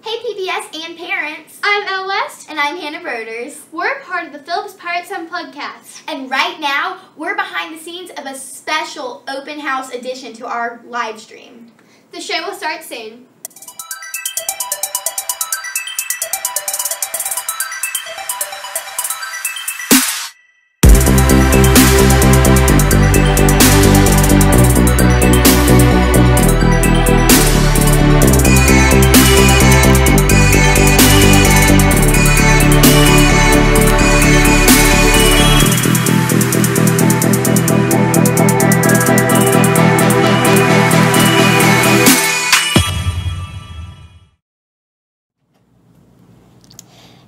Hey PBS and parents! I'm Elle West. And I'm Hannah Broders. We're part of the Phillips Pirates Unplugged cast. And right now, we're behind the scenes of a special open house edition to our live stream. The show will start soon.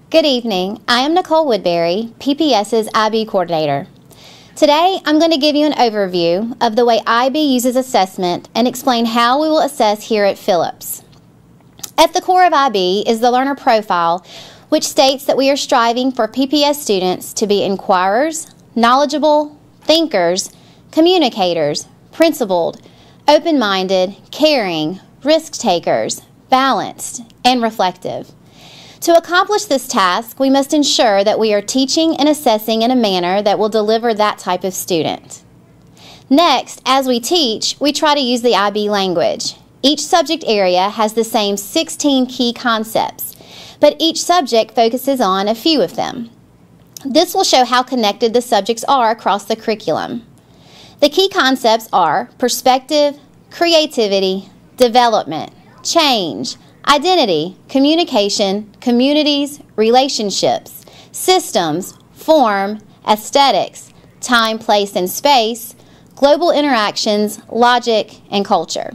Good evening. I am Nicole Woodbury, PPS's IB coordinator. Today, I'm going to give you an overview of the way IB uses assessment and explain how we will assess here at Phillips. At the core of IB is the learner profile, which states that we are striving for PPS students to be inquirers, knowledgeable, thinkers, communicators, principled, open-minded, caring, risk-takers, balanced, and reflective. To accomplish this task, we must ensure that we are teaching and assessing in a manner that will deliver that type of student. Next, as we teach, we try to use the IB language. Each subject area has the same 16 key concepts, but each subject focuses on a few of them. This will show how connected the subjects are across the curriculum. The key concepts are perspective, creativity, development, change, identity, communication, communities, relationships, systems, form, aesthetics, time, place, and space, global interactions, logic, and culture.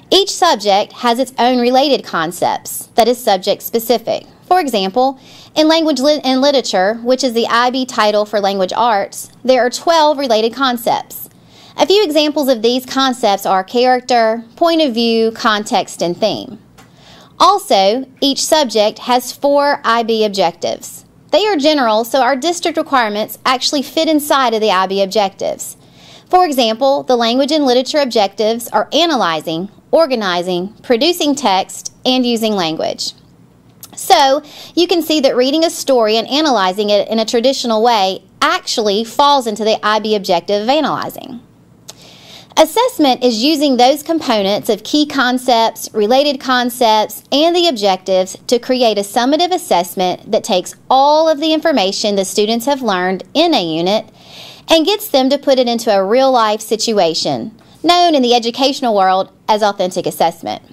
Each subject has its own related concepts that is subject-specific. For example, in Language and Literature, which is the IB title for language arts, there are 12 related concepts. A few examples of these concepts are character, point of view, context, and theme. Also, each subject has 4 IB objectives. They are general, so our district requirements actually fit inside of the IB objectives. For example, the language and literature objectives are analyzing, organizing, producing text, and using language. So, you can see that reading a story and analyzing it in a traditional way actually falls into the IB objective of analyzing. Assessment is using those components of key concepts, related concepts, and the objectives to create a summative assessment that takes all of the information the students have learned in a unit and gets them to put it into a real-life situation, known in the educational world as authentic assessment.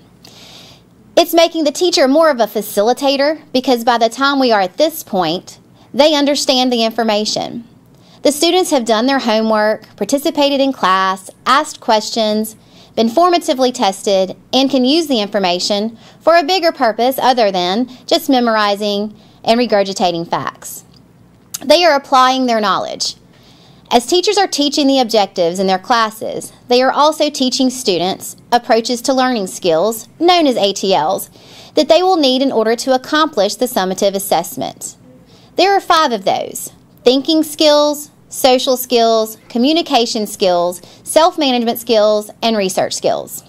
It's making the teacher more of a facilitator because by the time we are at this point, they understand the information. The students have done their homework, participated in class, asked questions, been formatively tested, and can use the information for a bigger purpose other than just memorizing and regurgitating facts. They are applying their knowledge. As teachers are teaching the objectives in their classes, they are also teaching students approaches to learning skills, known as ATLs, that they will need in order to accomplish the summative assessment. There are 5 of those: thinking skills, social skills, communication skills, self-management skills, and research skills.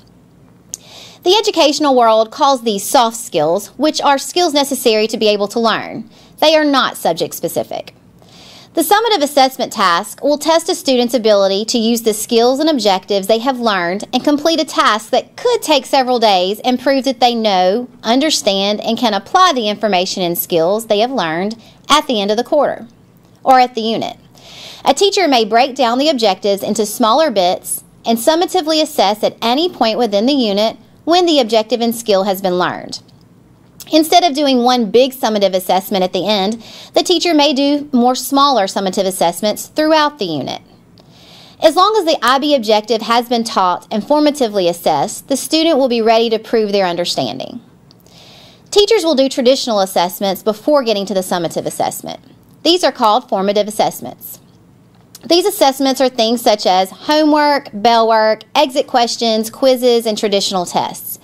The educational world calls these soft skills, which are skills necessary to be able to learn. They are not subject-specific. The summative assessment task will test a student's ability to use the skills and objectives they have learned and complete a task that could take several days and prove that they know, understand, and can apply the information and skills they have learned at the end of the quarter or at the unit. A teacher may break down the objectives into smaller bits and summatively assess at any point within the unit when the objective and skill has been learned. Instead of doing one big summative assessment at the end, the teacher may do more smaller summative assessments throughout the unit. As long as the IB objective has been taught and formatively assessed, the student will be ready to prove their understanding. Teachers will do traditional assessments before getting to the summative assessment. These are called formative assessments. These assessments are things such as homework, bell work, exit questions, quizzes, and traditional tests.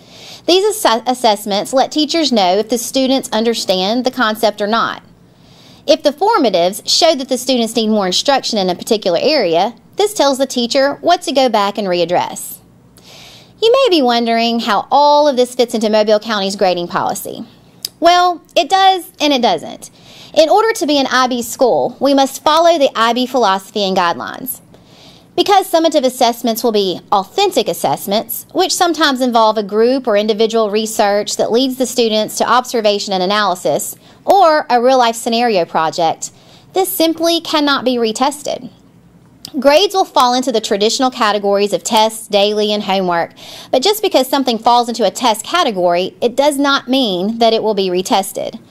These assessments let teachers know if the students understand the concept or not. If the formatives show that the students need more instruction in a particular area, this tells the teacher what to go back and readdress. You may be wondering how all of this fits into Mobile County's grading policy. Well, it does and it doesn't. In order to be an IB school, we must follow the IB philosophy and guidelines. Because summative assessments will be authentic assessments, which sometimes involve a group or individual research that leads the students to observation and analysis, or a real-life scenario project, this simply cannot be retested. Grades will fall into the traditional categories of tests, daily, and homework, but just because something falls into a test category, it does not mean that it will be retested.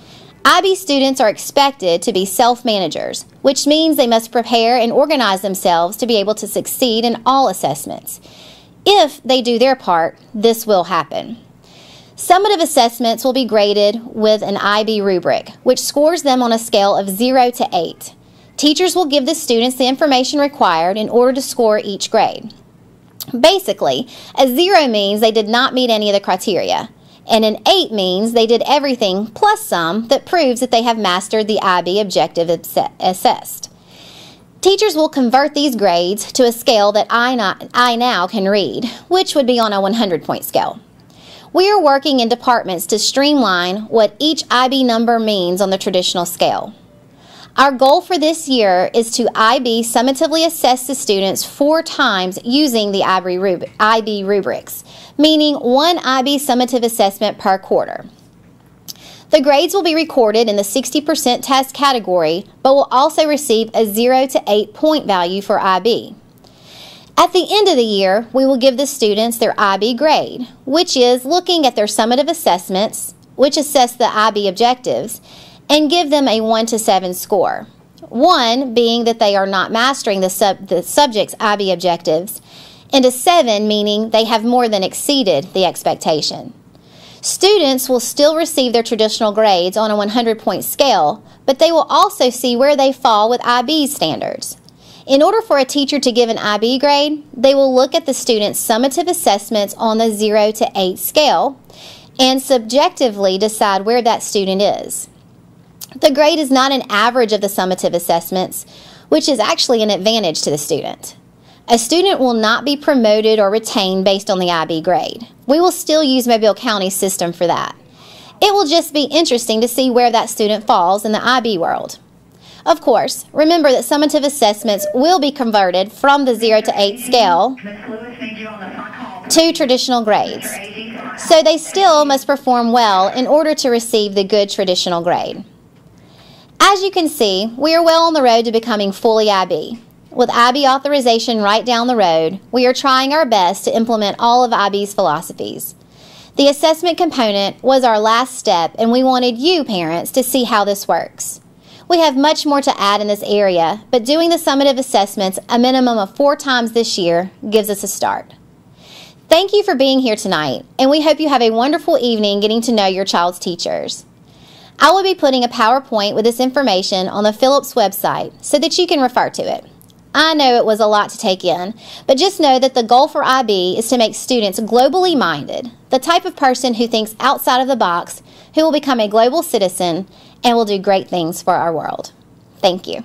IB students are expected to be self-managers, which means they must prepare and organize themselves to be able to succeed in all assessments. If they do their part, this will happen. Summative assessments will be graded with an IB rubric, which scores them on a scale of 0 to 8. Teachers will give the students the information required in order to score each grade. Basically, a 0 means they did not meet any of the criteria, and an 8 means they did everything plus some that proves that they have mastered the IB objective assessed. Teachers will convert these grades to a scale that I now can read, which would be on a 100-point scale. We are working in departments to streamline what each IB number means on the traditional scale. Our goal for this year is to IB summatively assess the students 4 times using the IB rubrics, meaning 1 IB summative assessment per quarter. The grades will be recorded in the 60% test category, but will also receive a 0 to 8 point value for IB. At the end of the year, we will give the students their IB grade, which is looking at their summative assessments, which assess the IB objectives, and give them a 1 to 7 score. 1 being that they are not mastering the subject's IB objectives, and a 7 meaning they have more than exceeded the expectation. Students will still receive their traditional grades on a 100-point scale, but they will also see where they fall with IB standards. In order for a teacher to give an IB grade, they will look at the student's summative assessments on the 0 to 8 scale and subjectively decide where that student is. The grade is not an average of the summative assessments, which is actually an advantage to the student. A student will not be promoted or retained based on the IB grade. We will still use Mobile County's system for that. It will just be interesting to see where that student falls in the IB world. Of course, remember that summative assessments will be converted from the 0 to 8 scale to traditional grades, so they still must perform well in order to receive the good traditional grade. As you can see, we are well on the road to becoming fully IB. With IB authorization right down the road, we are trying our best to implement all of IB's philosophies. The assessment component was our last step, and we wanted you, parents, to see how this works. We have much more to add in this area, but doing the summative assessments a minimum of 4 times this year gives us a start. Thank you for being here tonight, and we hope you have a wonderful evening getting to know your child's teachers. I will be putting a PowerPoint with this information on the Phillips website so that you can refer to it. I know it was a lot to take in, but just know that the goal for IB is to make students globally minded, the type of person who thinks outside of the box, who will become a global citizen and will do great things for our world. Thank you.